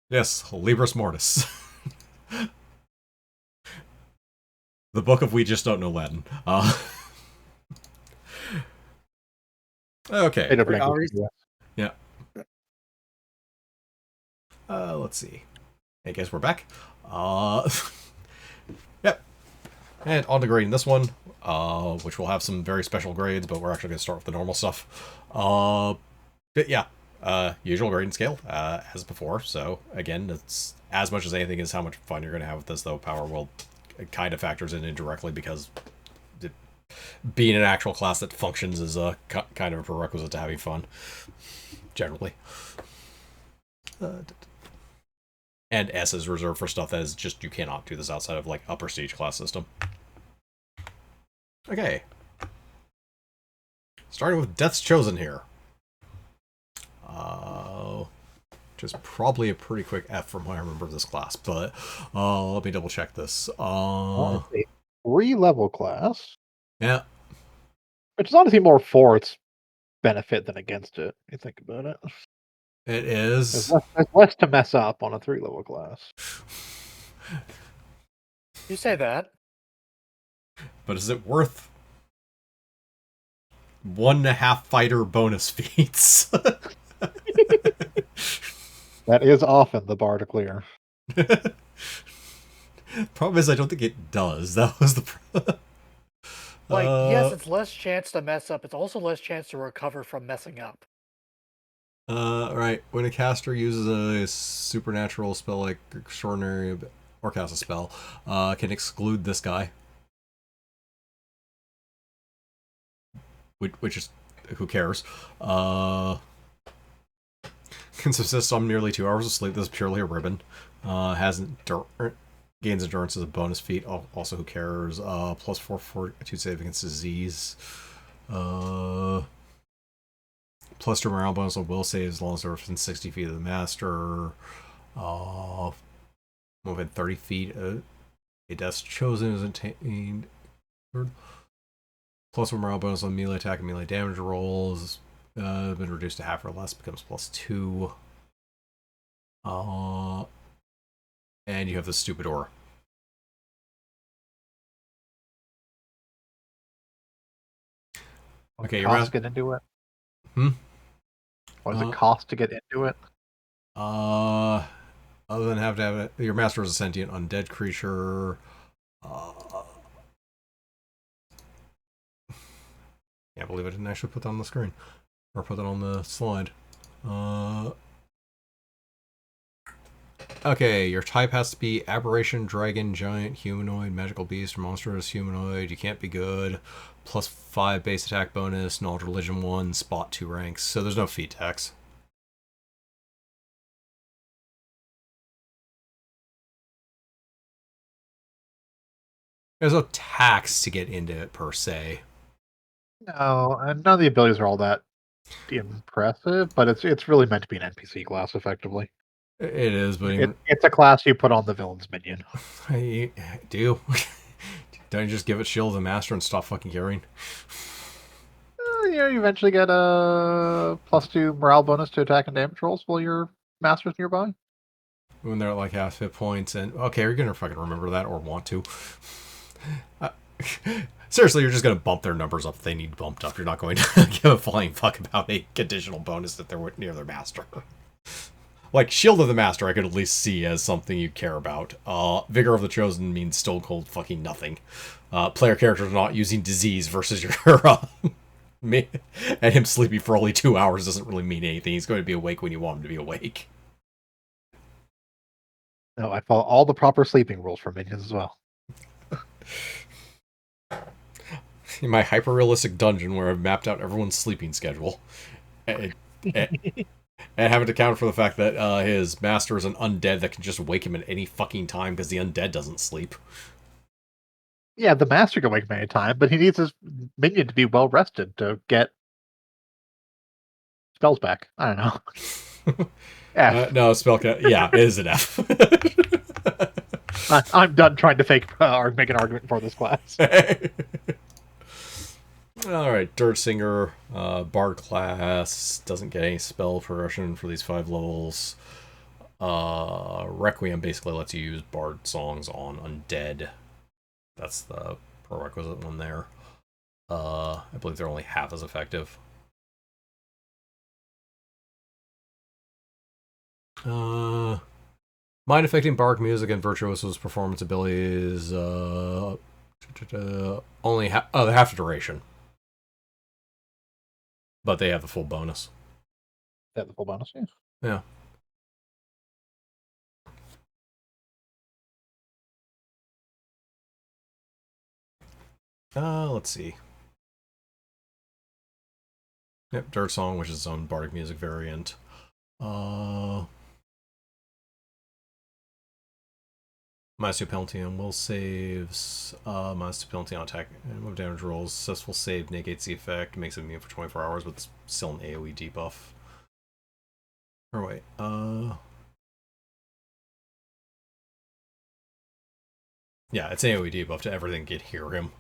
Yes, Libris Mortis. The book of We Just Don't Know Latin. Okay. Made up Wait, language. Yeah. Let's see. I guess we're back. Yep. And on to grading this one, which will have some very special grades, but we're actually going to start with the normal stuff. But yeah, usual grading scale, as before. So again, it's as much as anything is how much fun you're going to have with this, though power will kind of factors in indirectly because it, being an actual class that functions is a kind of a prerequisite to having fun, generally. And S is reserved for stuff that is just, you cannot do this outside of like upper stage class system. Okay. Starting with Death's Chosen here. Which is probably a pretty quick F from what I remember of this class, but let me double check this. Well, it's a 3-level class, Yeah, which is honestly more for its benefit than against it. You think about it. it There's is. there's less to mess up on a 3-level class. You say that. But is it worth 1.5 fighter bonus feats? That is often the bar to clear. Problem is, I don't think it does. That was the problem. Yes, it's less chance to mess up. It's also less chance to recover from messing up. Right. When a caster uses a supernatural spell like Extraordinary or cast a spell, can exclude this guy. Which is, who cares? Can subsist on nearly 2 hours of sleep. This is purely a ribbon. Gains endurance as a bonus feat. Also, who cares? Plus 4 fortitude save against disease. Plus 2 morale bonus on will save as long as they're within 60 feet of the master. Within 30 feet. A Death's Chosen is attained. Plus 1 morale bonus on melee attack and melee damage rolls. Been reduced to half or less, becomes plus 2. And you have the stupid aura. Okay, Cost to get into it. Hmm. What does it cost to get into it? Other than have to have it, your master is a sentient undead creature. Can't believe I didn't actually put that on the screen or put that on the slide. Okay, your type has to be aberration, dragon, giant, humanoid, magical beast, or monstrous humanoid. You can't be good. Plus 5 base attack bonus, knowledge religion 1, spot 2 ranks. So there's no feat tax. There's no tax to get into it per se. No, and none of the abilities are all that impressive, but it's really meant to be an NPC class, effectively. It is, but it's a class you put on the villain's minion. I do. Don't you just give it shield of the master and stop fucking carrying? You eventually get a +2 morale bonus to attack and damage rolls while your master's nearby. When they're at like half hit points, and okay, you're gonna fucking remember that or want to. Seriously, you're just gonna bump their numbers up if they need bumped up. You're not going to give a flying fuck about a conditional bonus that they're near their master. Like, Shield of the Master, I could at least see as something you care about. Vigor of the Chosen means stone cold fucking nothing. Player characters not using disease versus your and him sleeping for only 2 hours doesn't really mean anything. He's going to be awake when you want him to be awake. No, I follow all the proper sleeping rules for minions as well. In my hyper-realistic dungeon where I've mapped out everyone's sleeping schedule. And having to account for the fact that his master is an undead that can just wake him at any fucking time because the undead doesn't sleep. Yeah, the master can wake him any time, but he needs his minion to be well rested to get spells back. I don't know. F. No, yeah, it is an F. I'm done trying to make an argument for this class. Alright, Dirt Singer, Bard class, doesn't get any spell progression for these 5 levels. Requiem basically lets you use bard songs on undead. That's the prerequisite one there. I believe they're only half as effective. Mind affecting bardic music and virtuoso's performance abilities. Only they have the duration, but they have the full bonus. They have the full bonus. Yeah. Yeah. Let's see. Yep, Dirt Song, which is its own bardic music variant. Minus 2 penalty on will saves. Minus 2 penalty on attack and move damage rolls. Successful save negates the effect. Makes it immune for 24 hours, but it's still an AoE debuff. Or wait, yeah, it's AoE debuff to everything can hear him.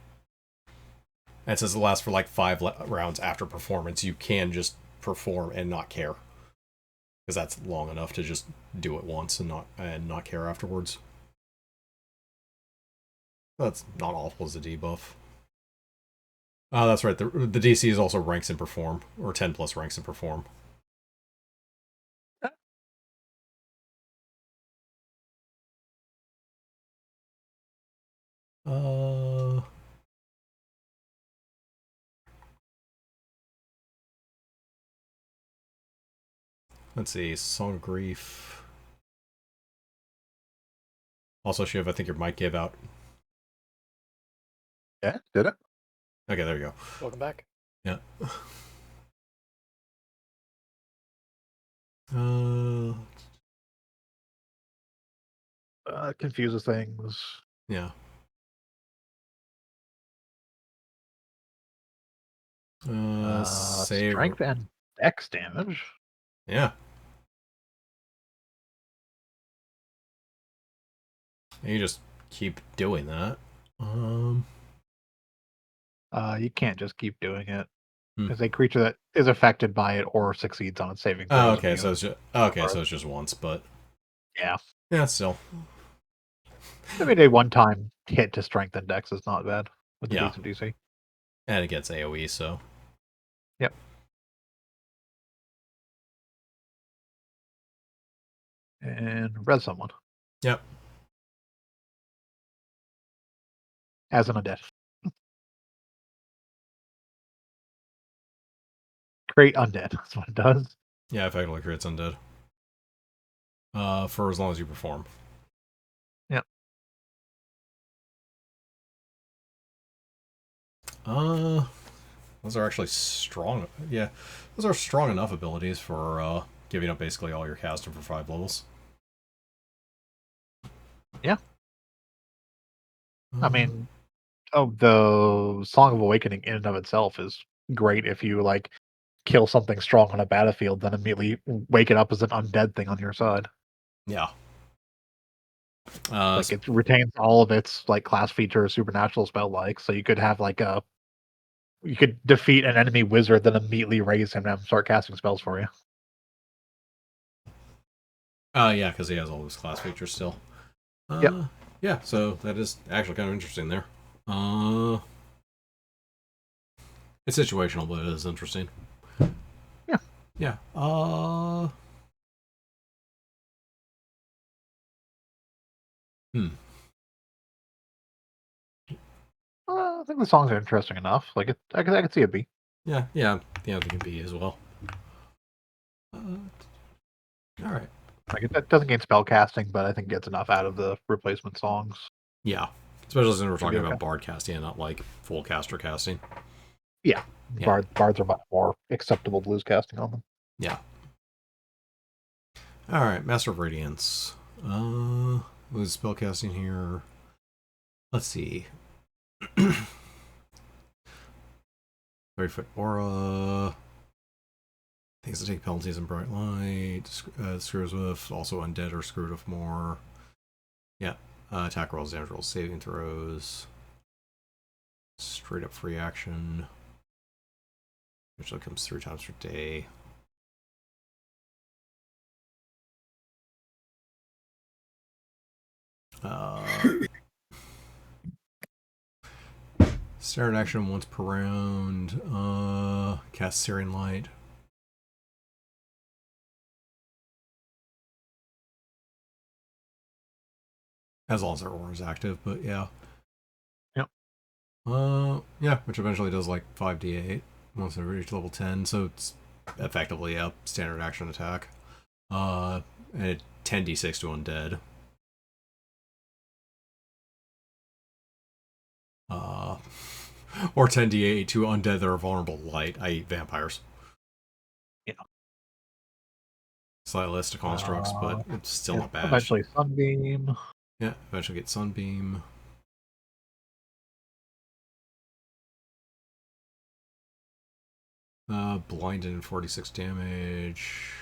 And it says it lasts for like 5 rounds after performance. You can just perform and not care, because that's long enough to just do it once and not care afterwards. That's not awful as a debuff. Oh, that's right. The DC is also ranks in perform, or 10 plus ranks in perform. Let's see. Song of Grief. Also, Shiv, I think your mic gave out. Yeah, did it? Okay, there you go. Welcome back. Yeah. Confuses things. Yeah. Save. Strength and Dex damage. Yeah. And you just keep doing that. You can't just keep doing it. Hmm. As a creature that is affected by it or succeeds on its saving throws. Oh, okay, so it's just once, but yeah, still. I mean, a one-time hit to strength and Dex is not bad with a Yeah. decent DC. And it gets AoE, so. Yep. And res someone. Yep. As an undead. Create undead. That's what it does. Yeah, effectively creates undead. For as long as you perform. Yep. Those are actually strong. Yeah, those are strong enough abilities for giving up basically all your casting for 5 levels. Yeah. I mean, the Song of Awakening in and of itself is great if you like kill something strong on a battlefield, then immediately wake it up as an undead thing on your side. Yeah. Like it retains all of its like class features, supernatural spell like, so you could have like you could defeat an enemy wizard, then immediately raise him and start casting spells for you. Yeah, because he has all those class features still. Yep. Yeah, so that is actually kind of interesting there. It's situational, but it is interesting. Yeah. Yeah. I think the songs are interesting enough. Like I could see a B. Yeah, they can be as well. All right. Like it doesn't gain spell casting, but I think it gets enough out of the replacement songs. Yeah, especially since we're talking Okay. about bard casting and not like full caster casting. Yeah. Yeah. Bards are much more acceptable blues casting on them. Yeah. All right, Master of Radiance. Was spellcasting here? Let's see. 30-foot aura. Things that take penalties in bright light. Screws with also undead or screwed with more. Yeah. Attack rolls, damage rolls, saving throws. Straight up free action. Usually comes 3 times per day. Standard action once per round. Cast Searing Light. As long as their aura is active, but yeah. Yep. Yeah, which eventually does like 5d8 once they reach level 10, so it's effectively a standard action attack. And 10d6 to undead. Or 10d8 to undead that are vulnerable to light, i.e. vampires. Yeah. Slight list of constructs, but it's still not bad. Eventually Sunbeam. Yeah, eventually get Sunbeam. Blinded and 46 damage.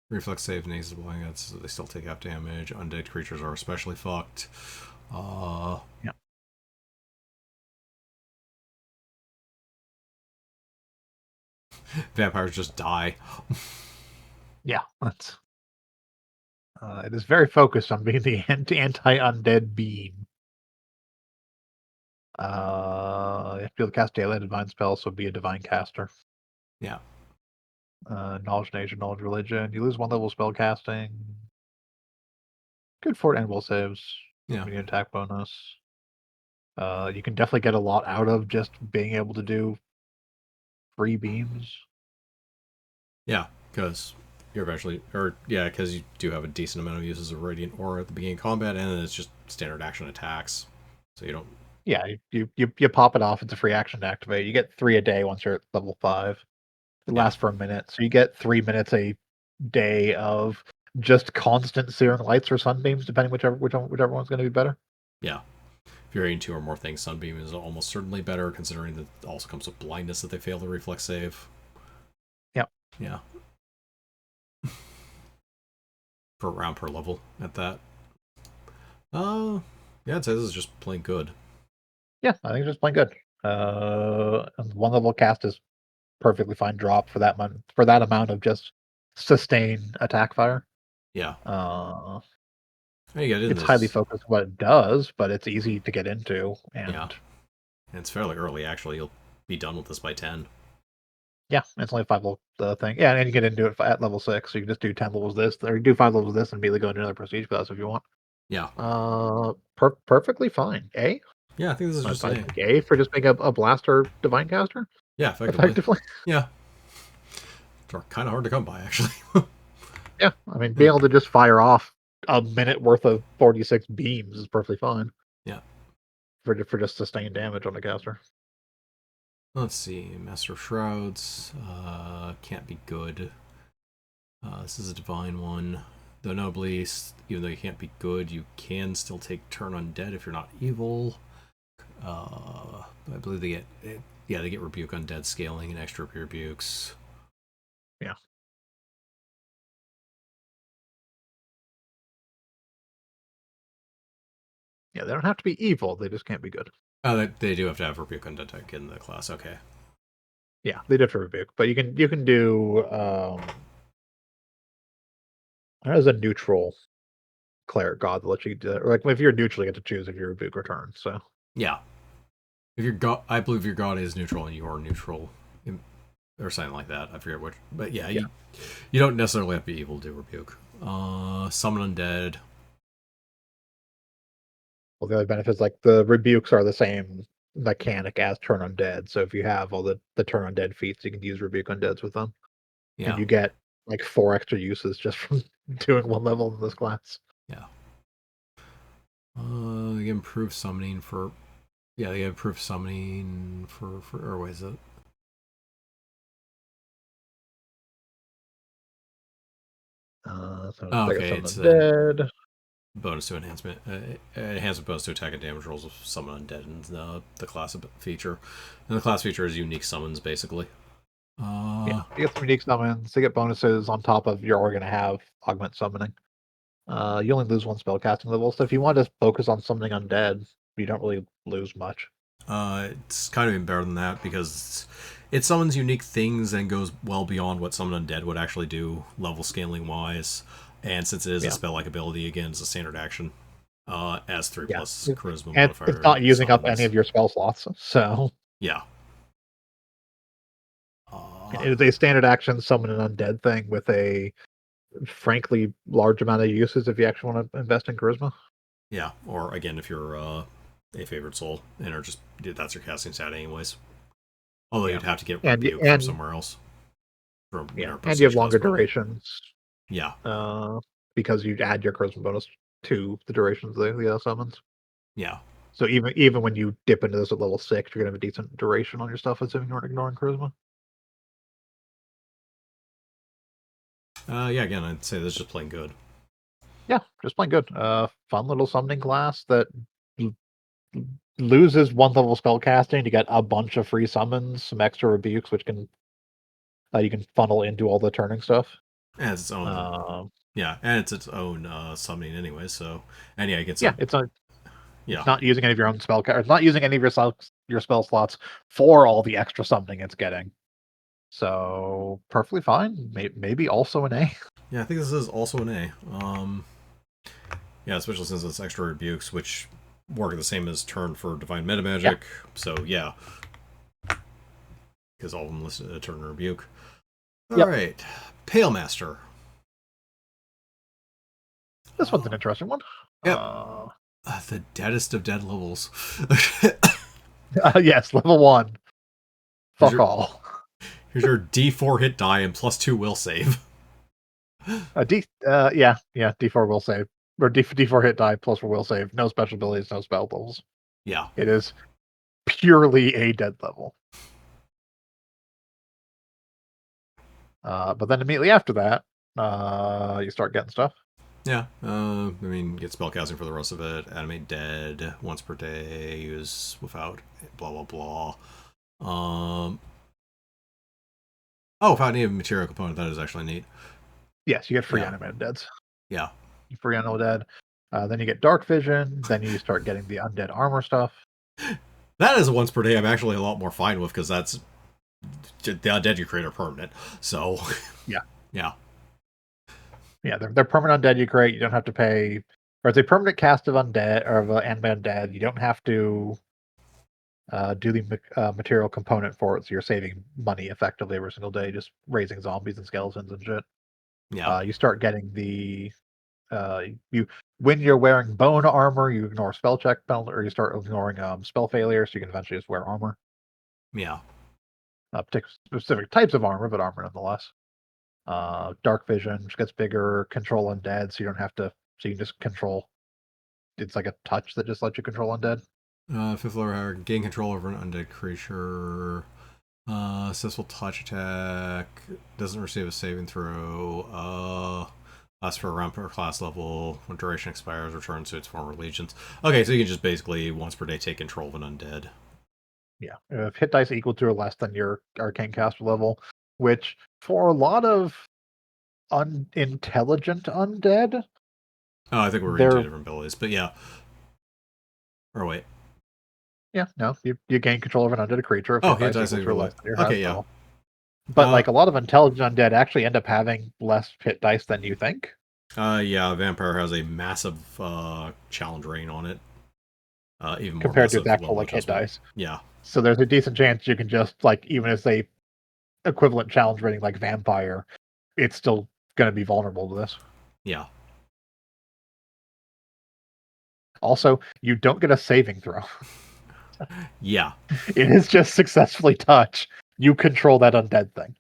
Reflex save and aces blind, so they still take half damage. Undead creatures are especially fucked. Yeah. Vampires just die. Yeah, that's. It is very focused on being the anti-undead beam. You have to be able to cast Daylight Divine spells, so be a divine caster. Yeah. Knowledge nature, knowledge religion. You lose 1 level spell casting. Good fort and will saves. Yeah. Medium attack bonus. You can definitely get a lot out of just being able to do free beams. Yeah, because you're eventually, because you do have a decent amount of uses of Radiant Aura at the beginning of combat, and then it's just standard action attacks. So you don't. Yeah, you pop it off. It's a free action to activate. You get 3 a day once you're at level 5. It lasts for a minute, so you get 3 minutes a day of just constant searing lights or sunbeams, depending whichever one's going to be better. Yeah. If you're hitting 2 or more things, Sunbeam is almost certainly better, considering that it also comes with blindness that they fail the reflex save. Yep. Yeah. Per round per level at that. Yeah, I'd say this is just plain good. Yeah, I think it's just plain good. 1 level cast is perfectly fine drop for that amount of just sustain attack fire. Yeah. It's highly focused on what it does, but it's easy to get into. And yeah. And it's fairly early, actually. You'll be done with this by 10. Yeah, it's only a 5 level thing. Yeah, and you get into it at level 6, so you can just do 10 levels of this, or you do 5 levels of this and immediately go into another prestige class if you want. Yeah. Perfectly fine. A? Yeah, I think this is just A for just being a blaster divine caster? Yeah, effectively. Yeah. They're kind of hard to come by, actually. Yeah, I mean, being able to just fire off a minute worth of 46 beams is perfectly fine. Yeah. For just sustained damage on the caster. Let's see. Master of Shrouds. Can't be good. This is a divine one. Though notably, even though you can't be good, you can still take turn undead if you're not evil. I believe they get rebuke undead scaling and extra rebukes. Yeah. Yeah, they don't have to be evil, they just can't be good. Oh, they do have to have rebuke undead tech in the class, okay. Yeah, they do have to rebuke, but you can do there's a neutral cleric god that lets you do, like if you're neutral, you get to choose if your rebuke returns. So yeah, if your god, I believe your god is neutral and you are neutral, or something like that. I forget which, but yeah. You don't necessarily have to be evil to rebuke. Summon undead. Well, the other benefits, like the rebukes, are the same mechanic as turn undead. So if you have all the turn undead feats, you can use rebuke undeads with them. Yeah. And you get like 4 extra uses just from doing 1 level in this class. Yeah. They get improved summoning for. Yeah, they get improved summoning for or what is it? Okay, it's undead. Bonus to enhancement. Enhancement bonus to attack and damage rolls of summon undead in the class feature. And the class feature is unique summons, basically. Yeah, you get some unique summons. You get bonuses on top of you're going to have augment summoning. You only lose 1 spellcasting level, so if you want to focus on summoning undead, you don't really lose much. It's kind of even better than that because it summons unique things and goes well beyond what summon undead would actually do level scaling wise. And since it is a Yeah. spell-like ability, again, it's a standard action. As 3 Yeah. plus charisma And modifier. it's not using up summons. any of your spell slots, so Yeah. it is a standard action summon an undead thing with a frankly large amount of uses if you actually want to invest in charisma. Yeah, or again, if you're a favorite soul and are just that's your casting stat anyways. Although you'd have to get rebuke from somewhere else. From and you have longer durations. Yeah. Because you add your charisma bonus to the durations of the summons. Yeah. So even when you dip into this at level 6, you're gonna have a decent duration on your stuff, assuming you're ignoring charisma. Yeah, again, I'd say this is just plain good. Yeah, just plain good. Fun little summoning class that loses 1 level spell casting to get a bunch of free summons, some extra rebukes, which can you can funnel into all the turning stuff. And it's its own, and it's its own summoning anyway. So, and yeah, it gets it's not using any of your own spell cards. Not using any of your spell slots for all the extra summoning it's getting. So perfectly fine. Maybe also an A. Yeah, I think this is also an A. Yeah, especially since it's extra rebukes, which work the same as turn for divine meta magic. Yeah. So yeah, because all of them listed a turn rebuke. All right, Pale Master. This one's an interesting one. Yep. The deadest of dead levels. Yes, level 1. Fuck all. Here's your D4 hit die and +2 will save. D4 will save. Or D4 hit die plus will save. No special abilities, no spell levels. Yeah. It is purely a dead level. But then immediately after that, you start getting stuff. Yeah. I mean, get spellcasting for the rest of it. Animate dead once per day. Use without blah blah blah. Without any material component, that is actually neat. Yes, you get free animated deads. Yeah. Free animated dead. Then you get dark vision. Then you start getting the undead armor stuff. That is once per day. I'm actually a lot more fine with because that's the undead you create are permanent. So yeah. Yeah, they're permanent undead you create. You don't have to pay, or it's a permanent cast of undead or of animated undead. You don't have to do the material component for it, so you're saving money effectively every single day, just raising zombies and skeletons and shit. Yeah. You start getting the when you're wearing bone armor, you ignore spell check penalty, or you start ignoring spell failure, so you can eventually just wear armor. Yeah. Specific types of armor, but armor nonetheless. Dark vision, which gets bigger. Control undead, so you don't have to. So you can just control. It's like a touch that just lets you control undead. 5th level higher, gain control over an undead creature. Successful touch attack. Doesn't receive a saving throw. Lasts for a round per class level. When duration expires, returns to its former legions. Okay, so you can just basically once per day take control of an undead. Yeah, if hit dice equal to or less than your arcane caster level, which for a lot of unintelligent undead. Oh, I think we're into different abilities, but yeah. Or wait. Yeah, no, you gain control of an undead creature. If hit dice equal to less than your okay, yeah. Level. But like a lot of intelligent undead actually end up having less hit dice than you think. Yeah, Vampire has a massive challenge rating on it. Even compared more to its actual like hit dice. Yeah. So there's a decent chance you can just like even as a equivalent challenge rating like Vampire, it's still going to be vulnerable to this. Yeah. Also, you don't get a saving throw. Yeah. It is just successfully touch. You control that undead thing.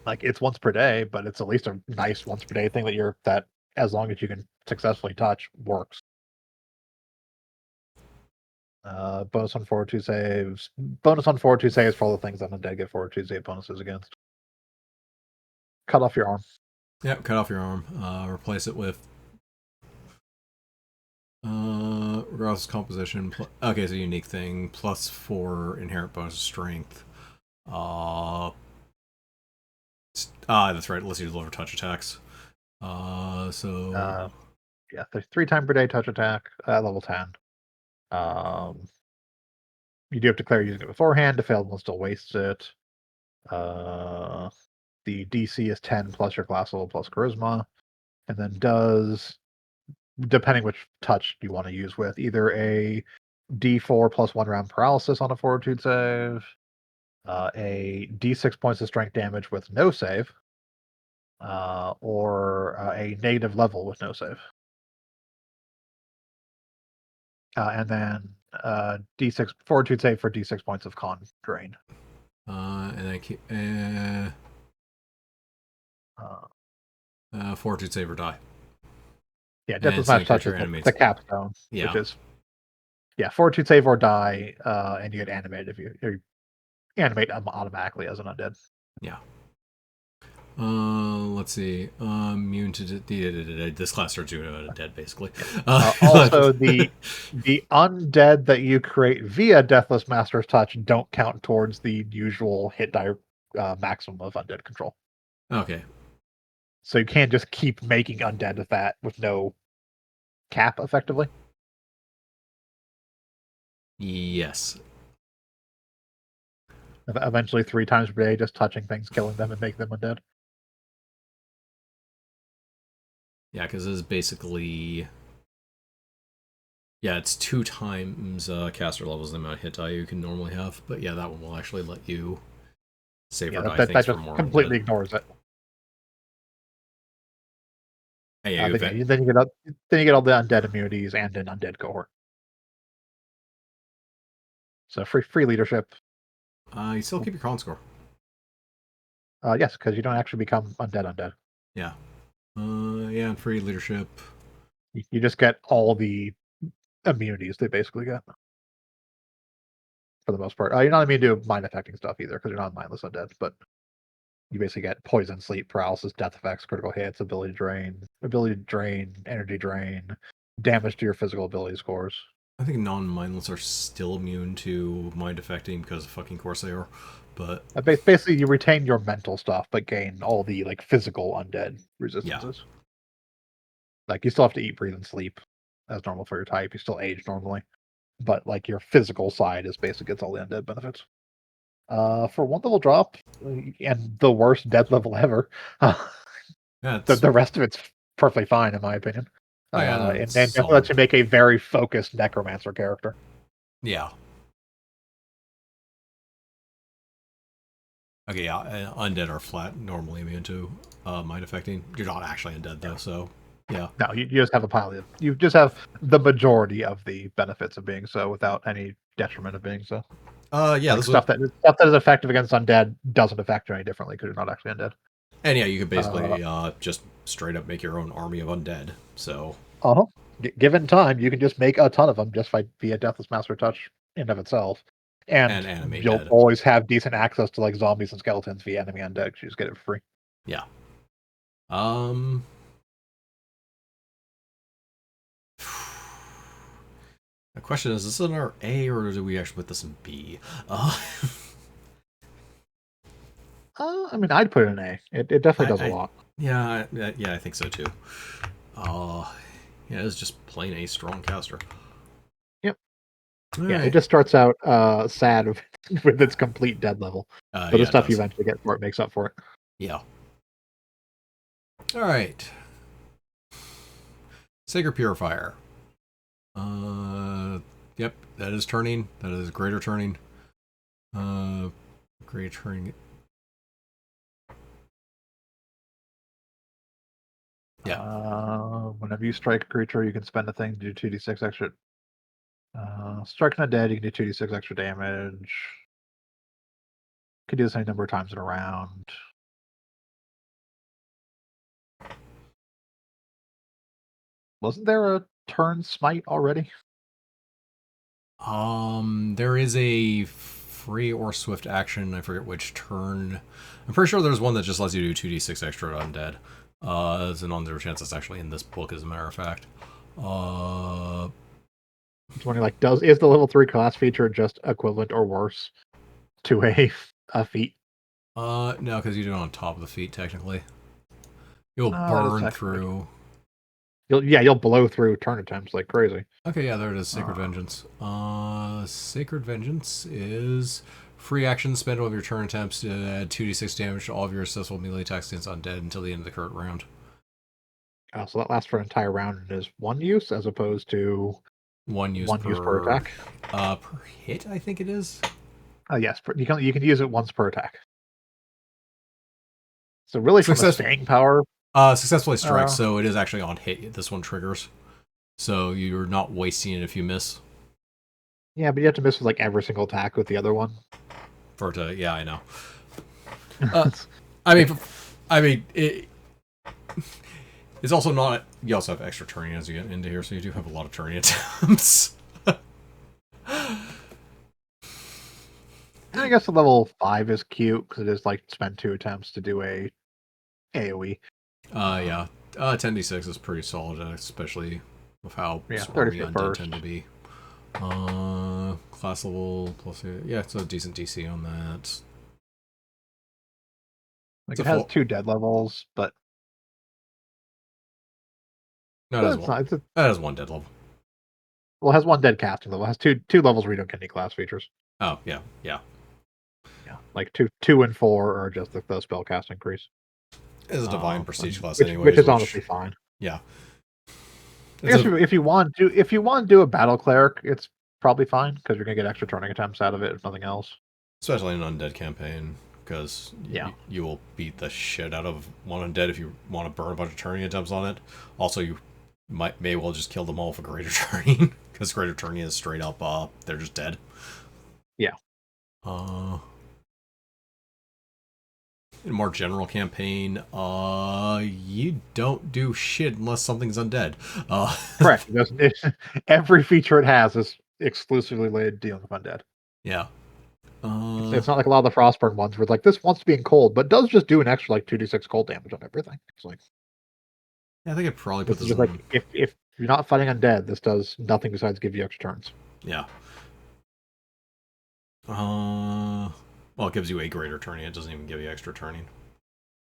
Like it's once per day, but it's at least a nice once per day thing that as long as you can successfully touch works. Bonus on 4-2 saves. Bonus on 4-2 saves for all the things that undead get 4-2 save bonuses against. Cut off your arm. Yep, cut off your arm. Replace it with regardless of composition. Okay, it's a unique thing. +4 inherent bonus of strength. That's right. Let's use lower touch attacks. Yeah, there's 3 times per day touch attack at level 10. You do have to declare using it beforehand. The failed one still wastes it. The DC is 10 plus your class level plus charisma, and then does, depending which touch you want to use with, either a D4 plus 1 round paralysis on a fortitude save, a D6 points of strength damage with no save, or a negative level with no save. And then D6 fortitude save for D6 points of con drain. And I keep fortitude save or die. Yeah, death And as match touch creature is animates. the capstone, Yeah. which is fortitude save or die, and you get animated if you animate automatically as an undead. Yeah. Let's see. Immune to this class starts doing it dead, basically. Also, the undead that you create via Deathless Master's Touch don't count towards the usual hit die maximum of undead control. Okay. So you can't just keep making undead with that with no cap, effectively. Yes. Eventually, 3 times per day, just touching things, killing them, and making them undead. Yeah, because this is basically... Yeah, it's 2 times caster levels the amount of hit die you can normally have. But yeah, that one will actually let you save or die that things for just more completely undead. ignores it. And yeah, Then you get all the undead immunities and an undead cohort. So free leadership. You still keep your con score. Yes, because you don't actually become undead. Yeah. Yeah, and free leadership. You just get all the immunities they basically get. For the most part. You're not immune to mind affecting stuff either, because you're not mindless undead, but you basically get poison, sleep, paralysis, death effects, critical hits, ability drain, energy drain, damage to your physical ability scores. I think non-mindless are still immune to mind affecting because of fucking course they are. But Basically, you retain your mental stuff, but gain all the physical undead resistances. Yeah. Like, you still have to eat, breathe, and sleep as normal for your type. You still age normally, but your physical side is basically gets all the undead benefits. For 1 level drop and the worst dead level ever, the rest of it's perfectly fine in my opinion. And definitely lets you make a very focused necromancer character. Yeah. Okay, yeah, undead are flat, normally immune to mind affecting. You're not actually undead though, so yeah. No, you just have a pile of, you just have the majority of the benefits of being so without any detriment of being so. Yeah, stuff that is effective against undead doesn't affect you any differently because you're not actually undead. And yeah, you could basically just straight up make your own army of undead. So given time, you can just make a ton of them just via Deathless Master Touch in of itself. And you'll dead. always have decent access to zombies and skeletons via enemy undead. You just get it for free. Yeah. The question is this in our A or do we actually put this in B? I mean, I'd put it in A. It definitely does a lot. Yeah, I think so too. Yeah, it's just plain a strong caster. Yep. It just starts out sad with its complete dead level. But the stuff you eventually get for it makes up for it. Yeah. All right. Sacred Purifier. Yep, that is turning. That is greater turning. Greater turning. Yeah. Whenever you strike a creature, you can spend a thing to do 2d6 extra. Striking a dead, you can do 2d6 extra damage. You can do this any number of times in a round. Wasn't there a turn smite already? There is a free or swift action. I forget which turn. I'm pretty sure there's one that just lets you do 2d6 extra undead. There's an on-zero chance that's actually in this book, as a matter of fact. It's wondering, is the level 3 class feature just equivalent or worse to a feat? No, because you do it on top of the feat, technically. You'll burn through. You'll blow through turn attempts like crazy. Okay, yeah, there it is. Sacred Vengeance. Sacred Vengeance is free action. Spend all of your turn attempts to add 2d6 damage to all of your successful melee attacks against undead until the end of the current round. So that lasts for an entire round and is one use as opposed to One use per attack. Per hit, I think it is. Yes, you can use it once per attack. So really, from a staying power, successfully strikes. So it is actually on hit. This one triggers. So you're not wasting it if you miss. Yeah, but you have to miss with like every single attack with the other one. Yeah, I know. I mean, it's also not. You also have extra turning as you get into here, so you do have a lot of turning attempts. I guess the level 5 is cute because it is like spend 2 attempts to do a AOE. Yeah. 10d6 is pretty solid, especially with how swarmy undead tend to be. Class level plus it's a decent DC on that. Like it has 2 dead levels, but no, it has 1 dead level. Well, it has 1 dead casting level. It has two levels where you don't get any class features. Oh yeah. Like 2 and 4 are just the spell cast increase. It's a divine prestige class, which is honestly fine. Yeah. I guess if you want to do a battle cleric, it's probably fine because you're gonna get extra turning attempts out of it, if nothing else. Especially in an undead campaign, because you will beat the shit out of one undead if you want to burn a bunch of turning attempts on it. Also, you may well just kill them all for greater turning, because greater turning is straight up they're just dead. Yeah. In a more general campaign, you don't do shit unless something's undead. Correct. Every feature it has is exclusively related to dealing with undead. Yeah. It's not like a lot of the Frostburn ones where like this wants to be in cold, but does just do an extra like 2d6 cold damage on everything. It's like, yeah, I think I probably put this is like if you're not fighting undead, this does nothing besides give you extra turns. Yeah. Well, it gives you a greater turning. It doesn't even give you extra turning.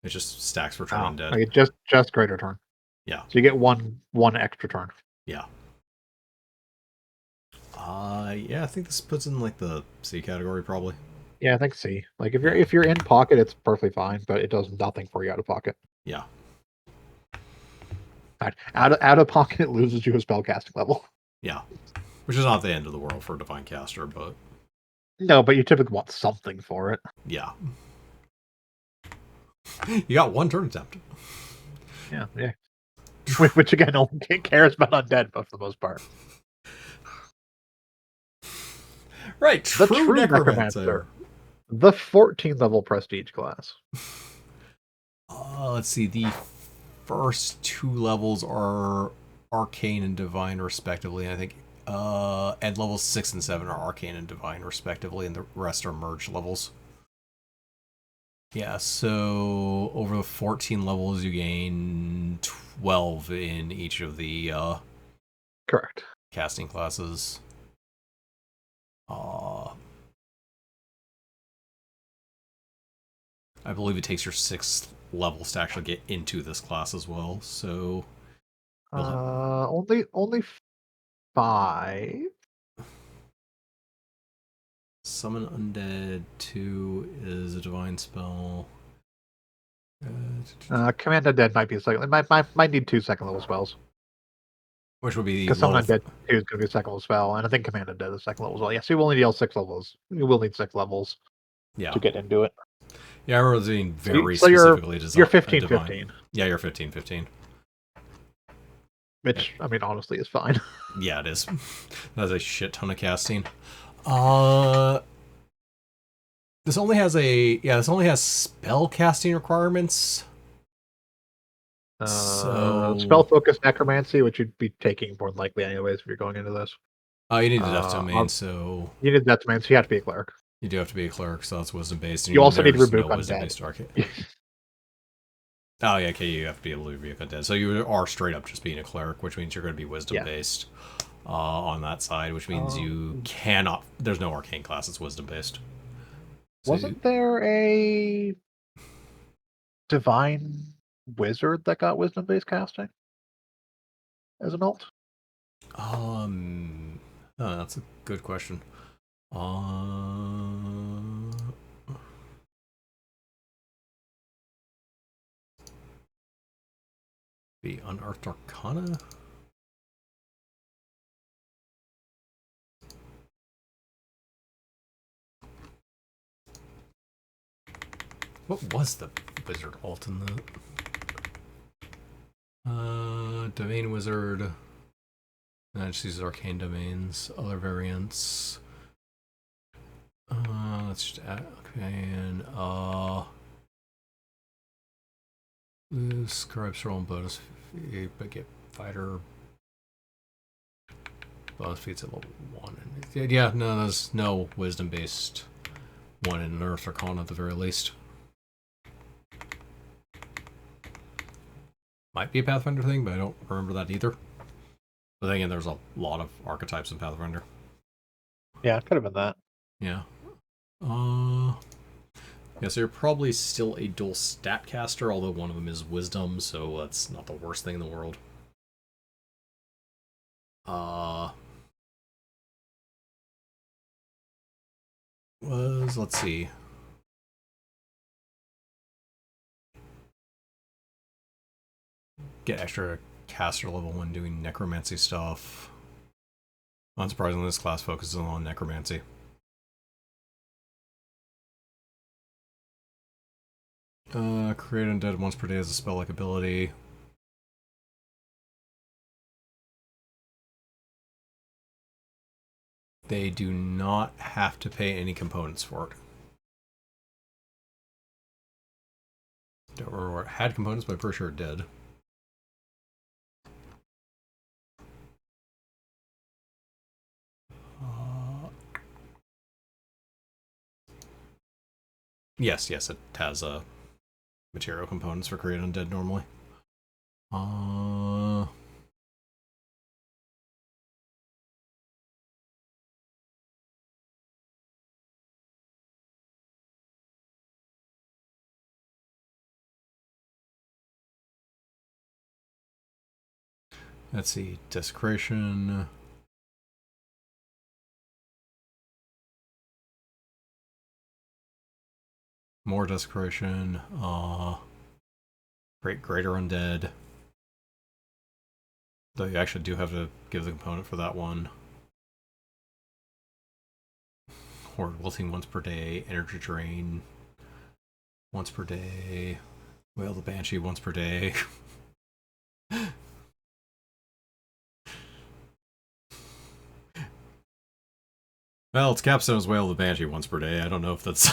It just stacks for turn undead. Like just greater turn. Yeah. So you get one extra turn. Yeah. Yeah, I think this puts in like the C category probably. Yeah, I think C. Like if you're in pocket, it's perfectly fine, but it does nothing for you out of pocket. Yeah. Out of pocket, it loses you a spellcasting level. Yeah, which is not the end of the world for a divine caster, but no, but you typically want something for it. Yeah. You got 1 turn attempt. Yeah. Which again, no one cares about undead, but for the most part. Right, true necromancer. The 14th level prestige class. Let's see. The first 2 levels are arcane and divine, respectively. I think, and levels 6 and 7 are arcane and divine, respectively, and the rest are merged levels. Yeah, so over the 14 levels, you gain 12 in each of the correct casting classes. I believe it takes your 6th levels to actually get into this class as well. So only 5. Summon Undead 2 is a divine spell. Command Undead might be a second. It might need 2 second level spells. Which would be because Summon Undead 2 is going to be a second level spell, and I think Command Undead is a second level as well. Yes, you will need 6 levels. You will need 6 levels to get into it. Yeah, I remember being very specifically designed. You're 15-15. Yeah, you're 15-15. Which, I mean, honestly, is fine. Yeah, it is. That's a shit ton of casting. This only has spell casting requirements. Spell focus necromancy, which you'd be taking more than likely anyways if you're going into this. You need a death domain, so you need a death domain, so you have to be a cleric. You do have to be a cleric, so that's wisdom based. You also need to rebuke undead. Oh yeah, okay, you have to be able to rebuke undead. So you are straight up just being a cleric, which means you're going to be wisdom based on that side, which means you cannot. There's no arcane class; it's wisdom based. So wasn't there a divine wizard that got wisdom based casting? as an alt? That's a good question. Be Unearthed Arcana? What was the wizard alt in the domain wizard? Just uses arcane domains, other variants. Let's just add arcane. Lose scribes roll and bonus feed, but get fighter bonus feeds at level 1. Yeah, no, there's no wisdom based one in Earth or Con at the very least. Might be a Pathfinder thing, but I don't remember that either. But then again, there's a lot of archetypes in Pathfinder. Yeah, it could have been that. Yeah. Yeah, so you're probably still a dual stat caster, although one of them is wisdom, so that's not the worst thing in the world. Let's see. Get extra caster level when doing necromancy stuff. Unsurprisingly, this class focuses on necromancy. Create undead once per day as a spell-like ability. They do not have to pay any components for it. Don't remember what it had components, but I'm pretty sure it did. Yes, it has material components for create undead normally. Let's see, desecration. More desecration. Greater undead. Though you actually do have to give the component for that one. Horde wilting once per day. Energy drain once per day. Wail the Banshee once per day. Well, its capstone is Wail the Banshee once per day. I don't know if that's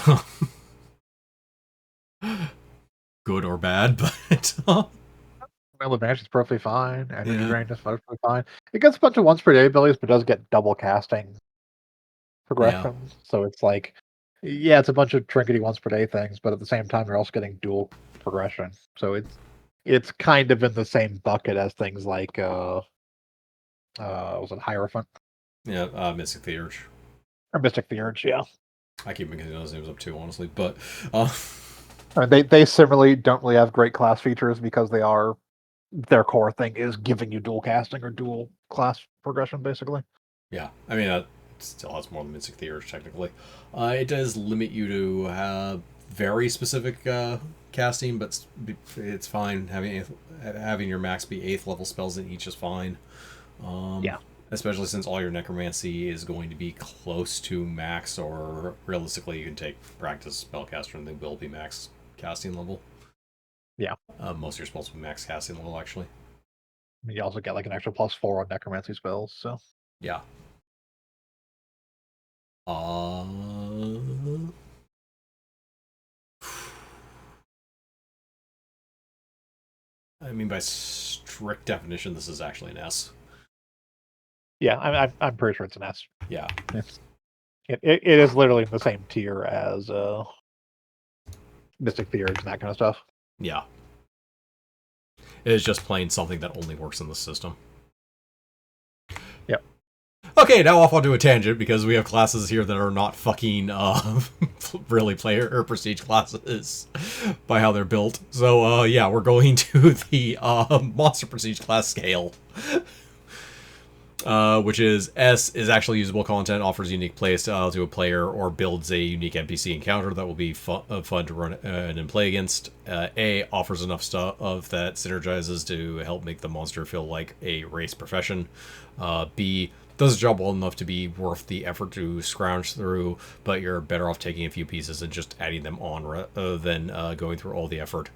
good or bad, but Well, the Banshee's perfectly fine. Energy Drain is perfectly fine. It gets a bunch of once per day abilities, but does get double casting progressions. So it's like, yeah, it's a bunch of trinkety once per day things, but at the same time, you're also getting dual progression. So it's kind of in the same bucket as things like was it Hierophant? Yeah, Mystic Theurge. Or Mystic Theurge, yeah. I keep mixing those names up too, honestly, but I mean, they similarly don't really have great class features because their core thing is giving you dual casting or dual class progression, basically. Yeah, I mean, it still has more than Mystic Theurge, technically. It does limit you to very specific casting, but it's fine. Having your max be 8th level spells in each is fine. Yeah. Especially since all your necromancy is going to be close to max, or realistically, you can take practice spellcaster and they will be max casting level. Yeah. Most of your spells will be max casting level, actually. You also get like an extra +4 on necromancy spells, so. Yeah. I mean, by strict definition, this is actually an S. Yeah, I'm pretty sure it's an S. Yeah. It is literally in the same tier as Mystic Theurge and that kind of stuff. Yeah. It is just plain something that only works in the system. Yep. Okay, now off onto a tangent because we have classes here that are not fucking really player or prestige classes by how they're built. So yeah, we're going to the monster prestige class scale. Which is S is actually usable content, offers unique playstyle to a player, or builds a unique NPC encounter that will be fun to run and play against. A offers enough stuff that synergizes to help make the monster feel like a race profession. B does the job well enough to be worth the effort to scrounge through, but you're better off taking a few pieces and just adding them on rather than going through all the effort.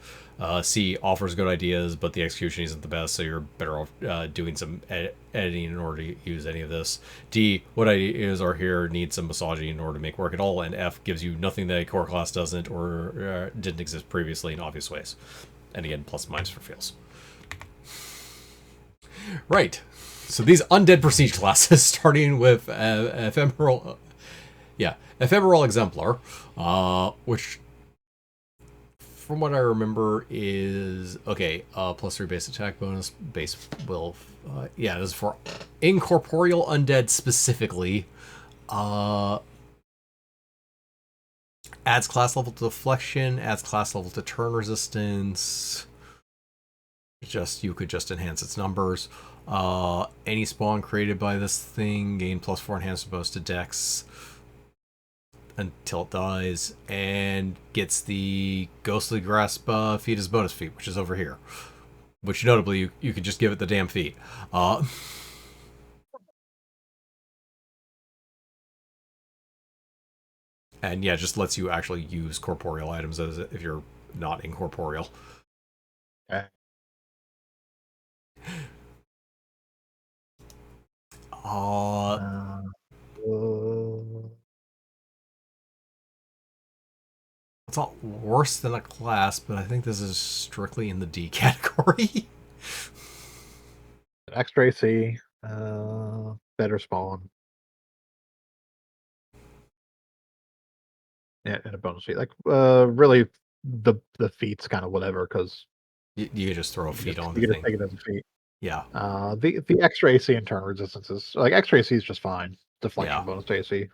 C offers good ideas, but the execution isn't the best, so you're better off doing some editing in order to use any of this. D, what ideas are here need some massaging in order to make work at all, and F gives you nothing that a core class doesn't or didn't exist previously in obvious ways. And again, plus and minus for fails. Right. So these undead prestige classes, starting with ephemeral exemplar, which from what I remember is okay. +3 base attack bonus, base will. Yeah, this is for incorporeal undead specifically. Adds class level to deflection, adds class level to turn resistance. You could just enhance its numbers. Any spawn created by this thing gain +4 enhancement bonus to Dex until it dies, and gets the Ghostly Grasp feat as bonus feat, which is over here. Which notably, you could just give it the damn feat. And yeah, just lets you actually use corporeal items as if you're not incorporeal. Okay. It's not worse than a class, but I think this is strictly in the D category. Extra AC, better spawn. Yeah, and a bonus feat. Like, really, the feat's kind of whatever because you can just throw a feat on the you can thing. just take it as a feat. Yeah. The extra AC and turn resistance is like extra AC is just fine. Deflection Yeah. bonus to AC.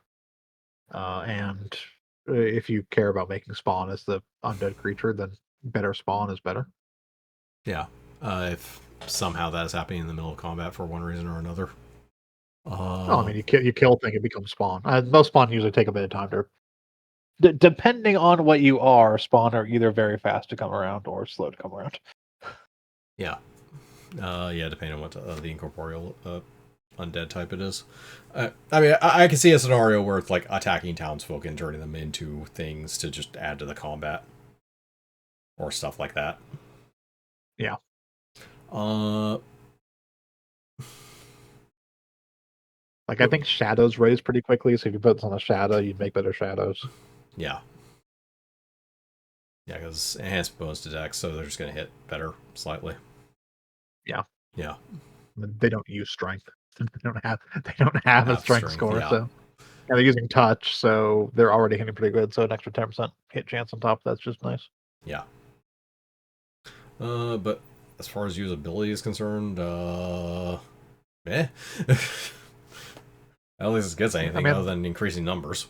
And if you care about making spawn as the undead creature, then better spawn is better. Yeah. If somehow that is happening in the middle of combat for one reason or another. No, I mean you kill thing, it becomes spawn. Most spawn usually take a bit of time to. Depending on what you are, spawn are either very fast to come around or slow to come around. Yeah. Yeah, depending on what the incorporeal undead type it is. I mean, I can see a scenario where it's like attacking townsfolk and turning them into things to just add to the combat. Or stuff like that. Yeah. Like, I think shadows raise pretty quickly, so if you put this on a shadow, you'd make better shadows. Yeah. Yeah, because enhanced bonus to dex, so they're just going to hit better slightly. Yeah. Yeah. They don't use strength. They don't have a strength score, yeah. so. And they're using touch, so they're already hitting pretty good, so an extra 10% hit chance on top, that's just nice. Yeah. But as far as usability is concerned, eh. At least it gets anything other than increasing numbers.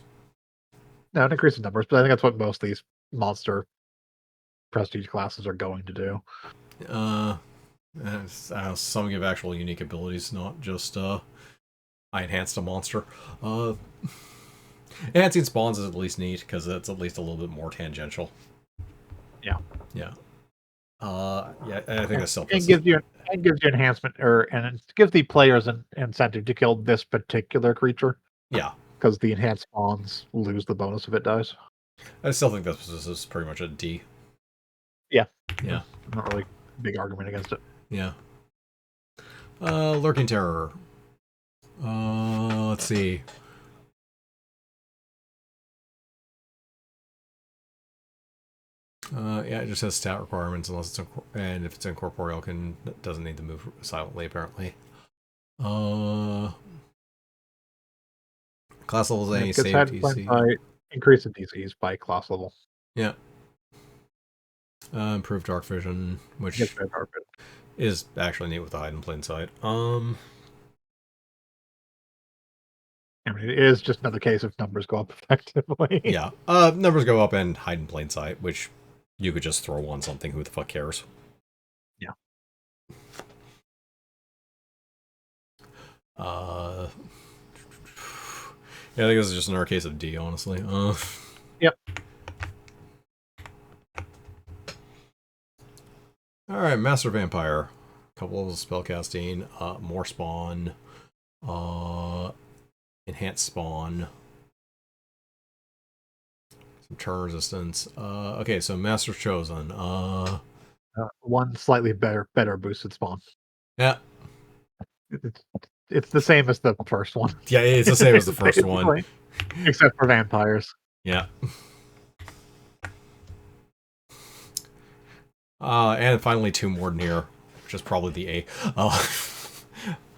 No, it increases numbers, but I think that's what most of these monster prestige classes are going to do. Some give actual unique abilities, not just I enhanced a monster. Enhancing spawns is at least neat because it's at least a little bit more tangential. Yeah. Yeah. Yeah, I think that's still. It gives you enhancement, and it gives the players an incentive to kill this particular creature. Yeah. Because the enhanced spawns lose the bonus if it dies. I still think this is pretty much a D. Yeah. Yeah. Not really a big argument against it. Yeah. Lurking Terror. Let's see. Yeah, it just has stat requirements unless it's and if it's incorporeal, doesn't need to move silently apparently. Class levels any save DC. Increase the DCs by class level. Yeah. Improved dark vision, which is actually neat with the hide in plain sight. I mean, it is just another case of numbers go up effectively. Yeah. Numbers go up and hide in plain sight, which you could just throw on something. Who the fuck cares? Yeah. Yeah, I think this is just another case of D, honestly. Yep. Alright, Master Vampire. Couple of spellcasting, more spawn, enhanced spawn, some turn resistance. Okay, so Master's Chosen. One slightly better boosted spawn. Yeah. It's the same as the first one. Yeah, it's the same as the first one. Except for vampires. Yeah. And finally Tomb Warden here, which is probably the A.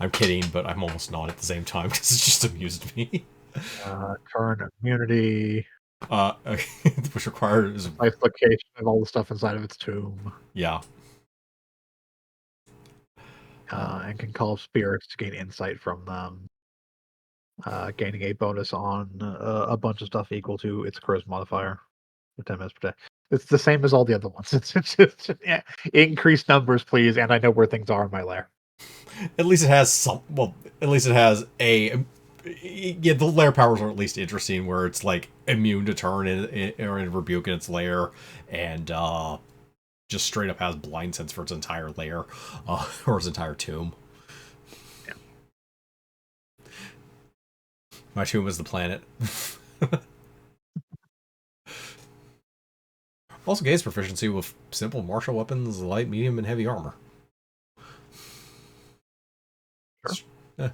I'm kidding, but I'm almost not at the same time because it just amused me. Turn immunity. Which requires Nice location of all the stuff inside of its tomb. Yeah. And can call spirits to gain insight from them. Gaining a bonus on a bunch of stuff equal to its charisma modifier for 10 minutes per day. It's the same as all the other ones. It's just increased numbers, please, and I know where things are in my lair. At least it has some. Well, at least it has a. Yeah, the lair powers are at least interesting, where it's like immune to turn or in rebuke in its lair, and just straight up has blind sense for its entire lair, or its entire tomb. Yeah. My tomb is the planet. Also gains proficiency with simple martial weapons, light, medium, and heavy armor. Sure. Yeah.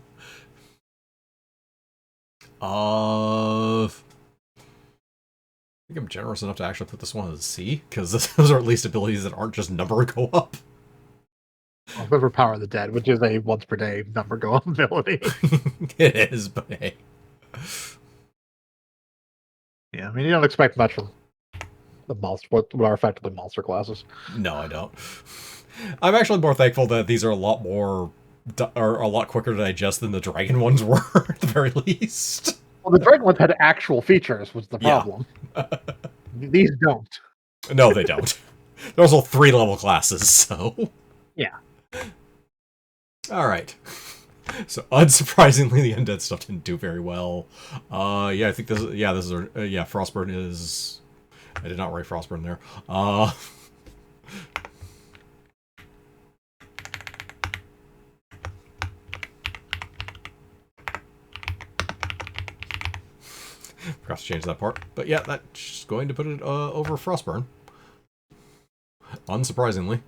I think I'm generous enough to actually put this one as C, because those are at least abilities that aren't just number go up. Well, Power of the Dead, which is a once per day number go up ability. It is, but hey. Yeah, I mean, you don't expect much from the monster, what are effectively monster classes. No, I don't. I'm actually more thankful that these are a lot more, are a lot quicker to digest than the dragon ones were, at the very least. Well, the dragon ones had actual features, was the Yeah. problem. These don't. No, they don't. They're also 3-level classes, so. Yeah. Alright. So, unsurprisingly, the undead stuff didn't do very well. Yeah, I think this is, yeah, Frostburn is... I did not write Frostburn there. Forgot to change that part. But yeah, that's going to put it over Frostburn. Unsurprisingly.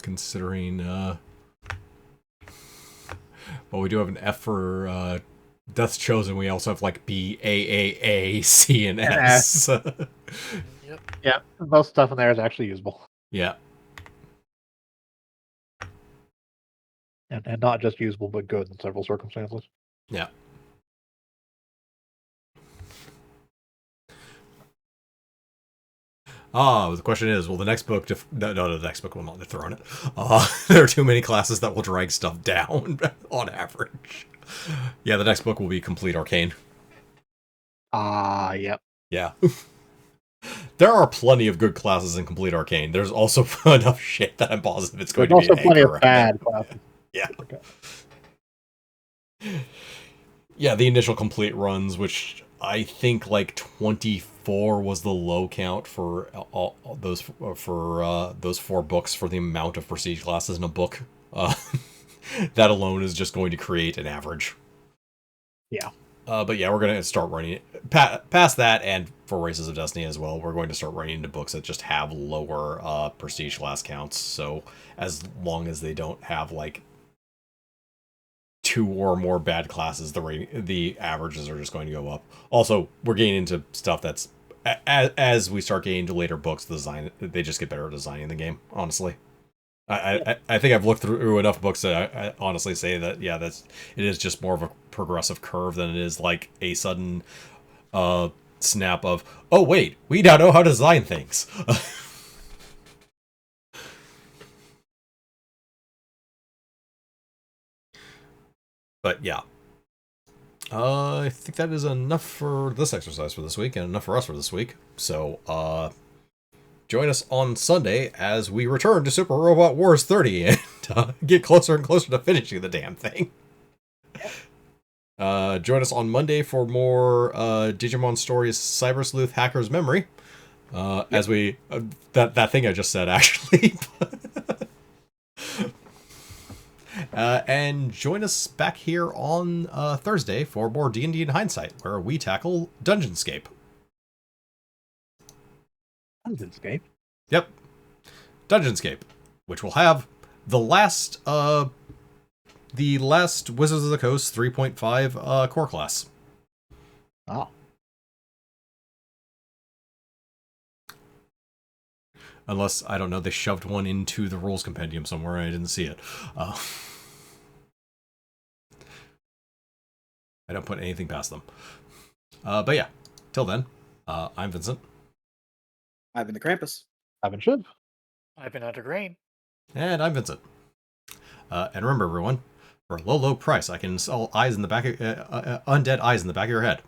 Considering... well, we do have an F for Death's Chosen. We also have like B, A, A, C, and S. Yep. Yeah, most stuff in there is actually usable. Yeah. And not just usable, but good in several circumstances. Yeah. The question is, will the next book... No, the next book will not dethrone it. There are too many classes that will drag stuff down, on average. Yeah, the next book will be Complete Arcane. Yep. Yeah. There are plenty of good classes in Complete Arcane. There's also enough shit that I'm positive it's going There's to be also plenty anchor of bad classes. Yeah. Yeah, the initial complete runs, which I think like 24 was the low count for all those those 4 books for the amount of prestige classes in a book. That alone is just going to create an average. Yeah. But yeah, we're going to start running it. Past that, and for Races of Destiny as well, we're going to start running into books that just have lower prestige class counts. So as long as they don't have like 2 or more bad classes, the averages are just going to go up. Also, we're getting into stuff that's as we start getting into later books, they just get better at designing the game. Honestly, I think I've looked through enough books that I honestly say that yeah, it is just more of a progressive curve than it is like a sudden snap of, oh wait, we now know how to design things. But yeah. I think that is enough for this exercise for this week, and enough for us for this week. So, join us on Sunday as we return to Super Robot Wars 30 and get closer and closer to finishing the damn thing. Join us on Monday for more Digimon Stories Cyber Sleuth Hacker's Memory. As we... that thing I just said, actually. And join us back here on Thursday for more D&D and Hindsight, where we tackle Dungeonscape. Dungeonscape? Yep. Dungeonscape, which will have the last Wizards of the Coast 3.5 core class. Oh. Unless, I don't know, they shoved one into the rules compendium somewhere and I didn't see it. I don't put anything past them. But yeah, till then, I'm Vincent. I've been the Krampus. I've been Shiv. I've been under grain. And I'm Vincent. And remember, everyone, for a low, low price, I can sell eyes in the back of, undead eyes in the back of your head,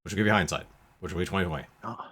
which will give you hindsight, which will be 2020. Oh.